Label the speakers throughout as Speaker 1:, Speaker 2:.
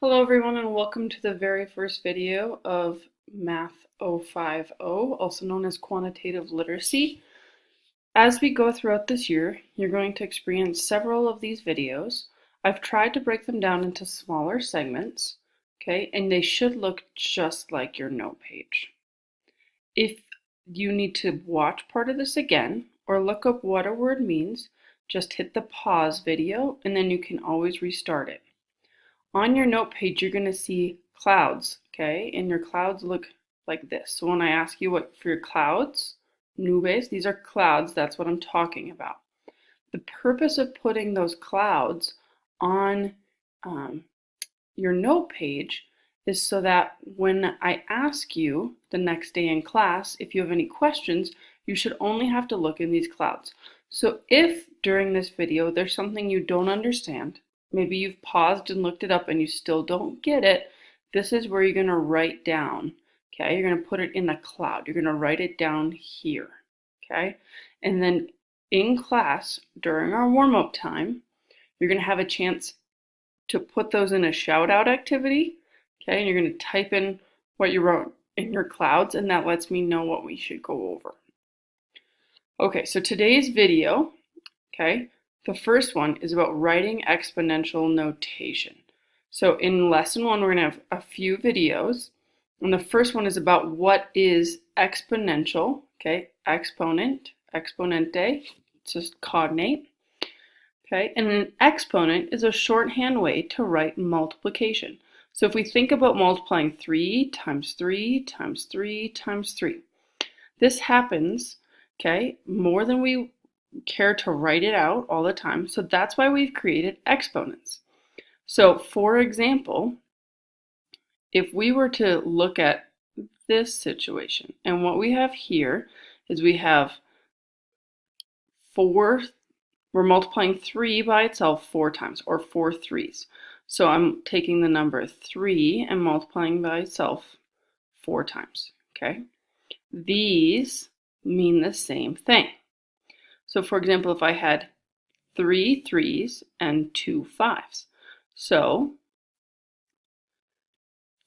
Speaker 1: Hello everyone and welcome to the very first video of Math 050, also known as Quantitative Literacy. As we go throughout this year, you're going to experience several of these videos. I've tried to break them down into smaller segments, okay, and they should look just like your note page. If you need to watch part of this again or look up what a word means, just hit the pause video and then you can always restart it. On your note page, you're going to see clouds, okay? And your clouds look like this. So when I ask you what for your clouds, nubes, these are clouds, that's what I'm talking about. The purpose of putting those clouds on your note page is so that when I ask you the next day in class, if you have any questions, you should only have to look in these clouds. So if during this video there's something you don't understand, maybe you've paused and looked it up and you still don't get it, this is where you're going to write down, okay? You're going to put it in a cloud. You're going to write it down here, okay? And then in class, during our warm-up time, you're going to have a chance to put those in a shout-out activity, okay? And you're going to type in what you wrote in your clouds, and that lets me know what we should go over. Okay, so today's video, okay, the first one is about writing exponential notation. So in lesson 1, we're going to have a few videos. And the first one is about what is exponential, okay? Exponent, exponente, it's just cognate. Okay, and an exponent is a shorthand way to write multiplication. So if we think about multiplying 3 times 3 times 3 times 3, this happens, okay, more than we care to write it out all the time. So that's why we've created exponents. So for example, if we were to look at this situation, and what we have here is we have 4, we're multiplying 3 by itself 4 times, or 4 threes. So I'm taking the number 3 and multiplying by itself 4 times, okay? These mean the same thing. So for example, if I had 3 threes and 2 fives, so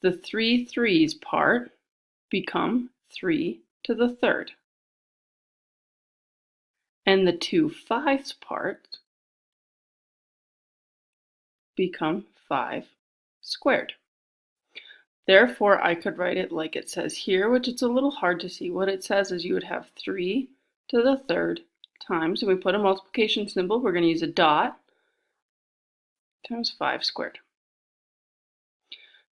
Speaker 1: the 3 threes part become 3 to the third. And the 2 fives part become 5 squared. Therefore, I could write it like it says here, which it's a little hard to see. What it says is you would have 3 to the third times, and we put a multiplication symbol, we're going to use a dot, times 5 squared.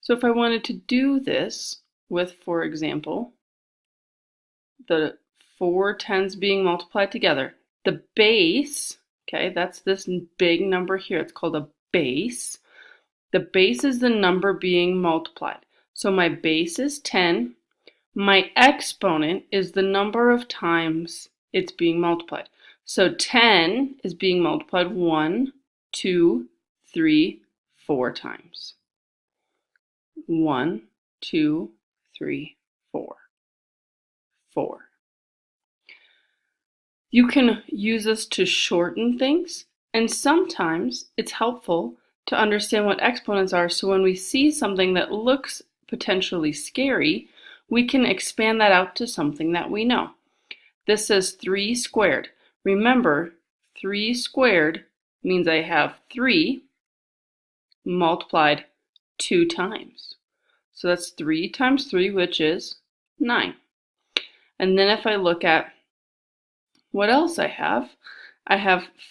Speaker 1: So if I wanted to do this with, for example, the 4 tens being multiplied together, the base, okay, that's this big number here, it's called a base. The base is the number being multiplied. So my base is 10. My exponent is the number of times it's being multiplied. So 10 is being multiplied 1, 2, 3, 4 times. 1, 2, 3, 4. 4. You can use this to shorten things, and sometimes it's helpful to understand what exponents are, so when we see something that looks potentially scary, we can expand that out to something that we know. This says 3 squared. Remember, 3 squared means I have 3 multiplied 2 times. So that's 3 times 3, which is 9. And then if I look at what else I have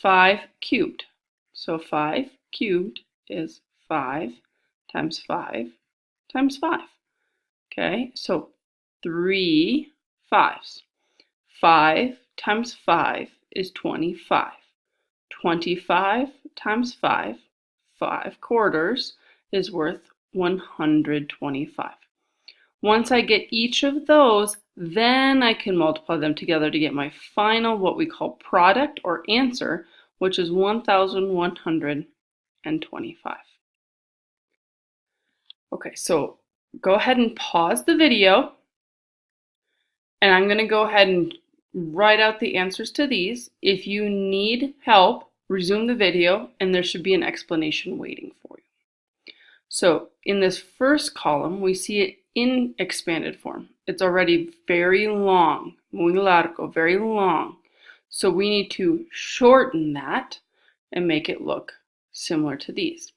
Speaker 1: 5 cubed. So 5 cubed is 5 times 5 times 5. Okay, so 3 fives. 5 times 5 is 25. 25 times 5, 5 quarters, is worth 125. Once I get each of those, then I can multiply them together to get my final, what we call product or answer, which is 1,125. Okay, so go ahead and pause the video, and I'm going to go ahead and write out the answers to these. If you need help, resume the video, and there should be an explanation waiting for you. So in this first column, we see it in expanded form. It's already very long, muy largo, very long. So we need to shorten that and make it look similar to these.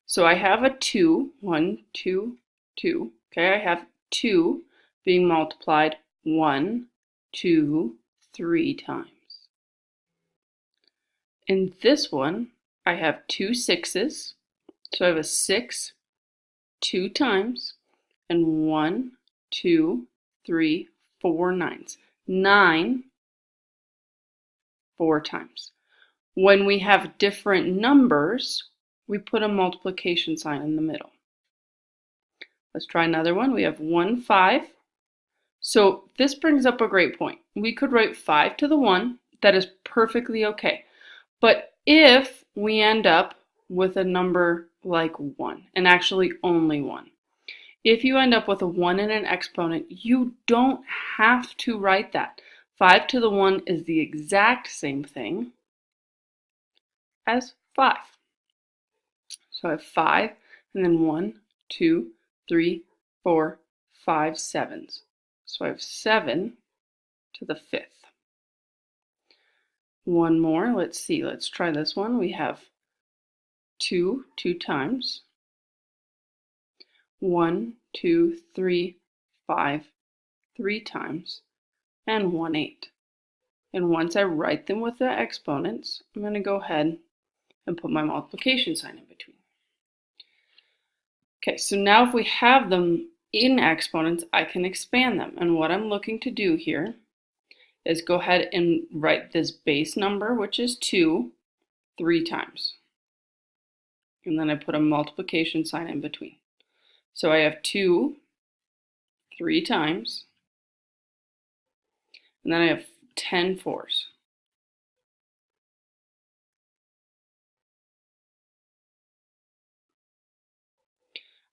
Speaker 1: So I have a 2, 1, 2, 2. Okay, I have 2 being multiplied 1, 2, 3 times. In this one, I have 2 6s. So I have a 6 2 times, and 1, 2, 3, 4 9s. 9 4 times. When we have different numbers, we put a multiplication sign in the middle. Let's try another one. We have 1 5. So this brings up a great point. We could write 5 to the 1. That is perfectly okay. But if we end up with a number like 1, and actually only 1, if you end up with a 1 and an exponent, you don't have to write that. 5 to the 1 is the exact same thing as 5. So I have 5, and then 1, 2, 3, 4, 5 7s. So I have 7 to the 5th. One more, let's see, let's try this one. We have 2 times, 1, 2, 3, 5, 3 times, and 1 8. And once I write them with the exponents, I'm going to go ahead and put my multiplication sign in between. Okay, so now if we have them in exponents, I can expand them. And what I'm looking to do here is go ahead and write this base number, which is 2, 3 times. And then I put a multiplication sign in between. So I have 2 3 times, and then I have 10 4s.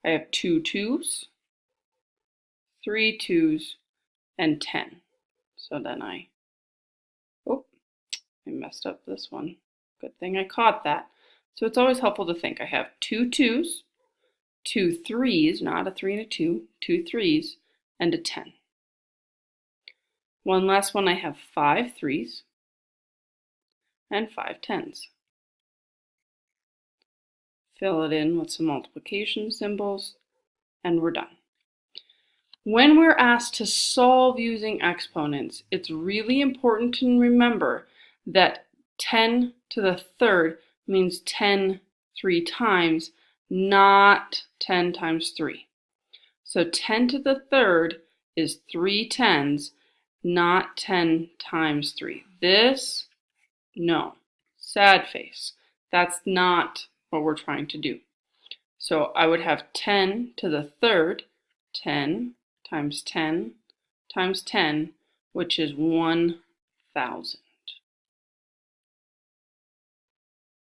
Speaker 1: I have 2 2s, 3 2s, and 10. So then I messed up this one. Good thing I caught that. So it's always helpful to think. I have 2 2s, 2 3s, not a 3 and a 2, 2 3s, and a 10. One last one, I have 5 3s and 5 10s. Fill it in with some multiplication symbols, and we're done. When we're asked to solve using exponents, it's really important to remember that 10 to the third means 10 3 times, not 10 times 3. So 10 to the third is 3 10s, not 10 times 3. This, no, sad face. That's not what we're trying to do. So I would have 10 to the third, 10 times 10 times 10, which is 1,000.